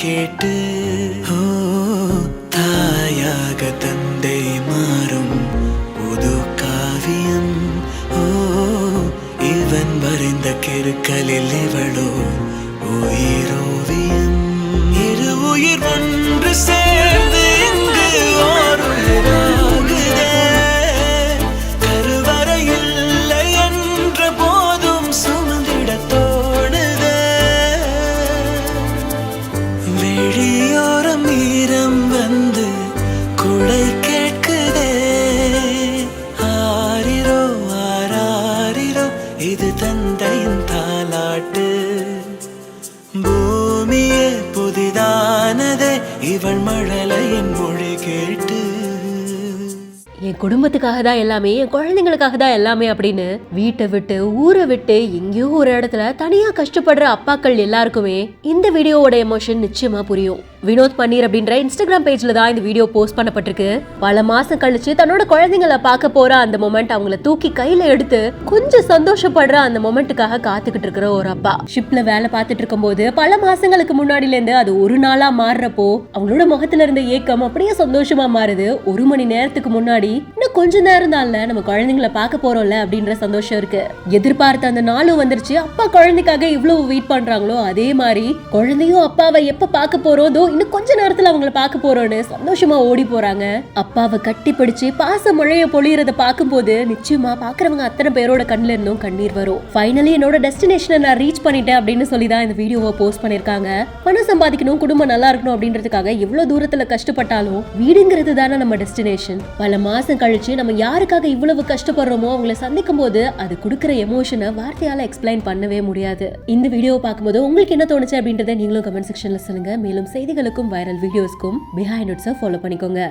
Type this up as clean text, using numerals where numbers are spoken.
கேட்டு தாயாக தந்தை மாறும் புது காவியம். இவன் வரைந்த கிறுக்கலில் இவளோ உயிரோவியம். இரு உயிர் ஒன்று சேர்ந்து இங்கு ஓருயிராகுதே. கருவறை இல்லை என்ற போதும் சுமந்திட தோடுதே. வெளியோரம் ஈரம் வந்து குடை கேட்குதே. ஆரிரோ ஆராரிரோ இது தந்தையின் தாலாட்டு. பூமியே புதிதானதே இவள் மழலையின் மொழி கேட்டு. என் குடும்பத்துக்காக தான் எல்லாமே, என் குழந்தைங்களுக்காக தான் எல்லாமே அப்படின்னு வீட்டை விட்டு ஊரை விட்டு எங்கேயோ ஒரு இடத்துல தனியா கஷ்டப்படுற அப்பாக்கள் எல்லாருக்குமே இந்த வீடியோவோட எமோஷன் நிச்சயமா புரியும். வினோத் பன்னீர் அப்படின்ற இன்ஸ்டாகிராம் பேஜ்ல தான் இந்த வீடியோ போஸ்ட் பண்ணப்பட்டிருக்கு. பல மாசம் கழிச்சு தன்னோட குழந்தைங்களை பார்க்க போற அந்த மொமெண்ட், அவங்கள தூக்கி கையில எடுத்து கொஞ்சம் சந்தோஷப்படுற அந்த மொமெண்ட்டுக்காக காத்துக்கிட்டு இருக்கிற ஒரு அப்பா. ஷிப்ல வேலை பார்த்துட்டு இருக்கும் போது பல மாசங்களுக்கு முன்னாடில இருந்து அது ஒரு நாளா மாறுறப்போ அவங்களோட முகத்துல இருந்த ஏக்கம் அப்படியே சந்தோஷமா மாறுது. ஒரு மணி நேரத்துக்கு முன்னாடி இன்னும் கொஞ்ச நேரம் தான் நம்ம குழந்தைங்களை பார்க்க போறோம்ல அப்படின்ற சந்தோஷம் இருக்கு. எதிர்பார்த்த அந்த நாளும் வந்துருச்சு. அப்பா குழந்தைக்காக இவ்வளவு வெயிட் பண்றாங்களோ அதே மாதிரி குழந்தையும் அப்பாவை எப்ப பார்க்க போறோம், இன்னும் கொஞ்ச நேரத்துல அவங்களை பார்க்க போறோம்னு சந்தோஷமா ஓடி போறாங்க. அப்பாவை கட்டி பிடிச்சு பாச மழைய பொழியறத பார்க்கும் போது நிச்சயமா பாக்குறவங்க அத்தனை பேரோட கண்ணுல இருந்தும் கண்ணீர் வரும். ஃபைனலி என்னோட டெஸ்டினேஷனை நான் ரீச் பண்ணிட்டேன் அப்படின்னு சொல்லிதான் இந்த வீடியோவை போஸ்ட் பண்ணிருக்காங்க. பணம் சம்பாதிக்கணும், குடும்பம் நல்லா இருக்கணும் அப்படின்றதுக்காக எவ்வளவு தூரத்துல கஷ்டப்பட்டாலும் வீடுங்கிறது தானே நம்ம டெஸ்டினேஷன். பல மாசம் கழிச்சு நம்ம யாருக்காக இவ்வளவு கஷ்டப்படுறோமோ அவங்களை சந்திக்கும் போது அது கொடுக்கிற எமோஷனை வார்த்தையால எக்ஸ்பிளைன் பண்ணவே முடியாது. இந்த வீடியோவை பார்க்கும்போது உங்களுக்கு என்ன தோணுச்சு அப்படின்றத நீங்களும் கமெண்ட் செக்ஷன்ல சொல்லுங்க. மேலும் செய்திகளுக்கும் வைரல் வீடியோஸ்க்கும் பிஹைண்ட் நோட்ஸை ஃபாலோ பண்ணிக்கோங்க.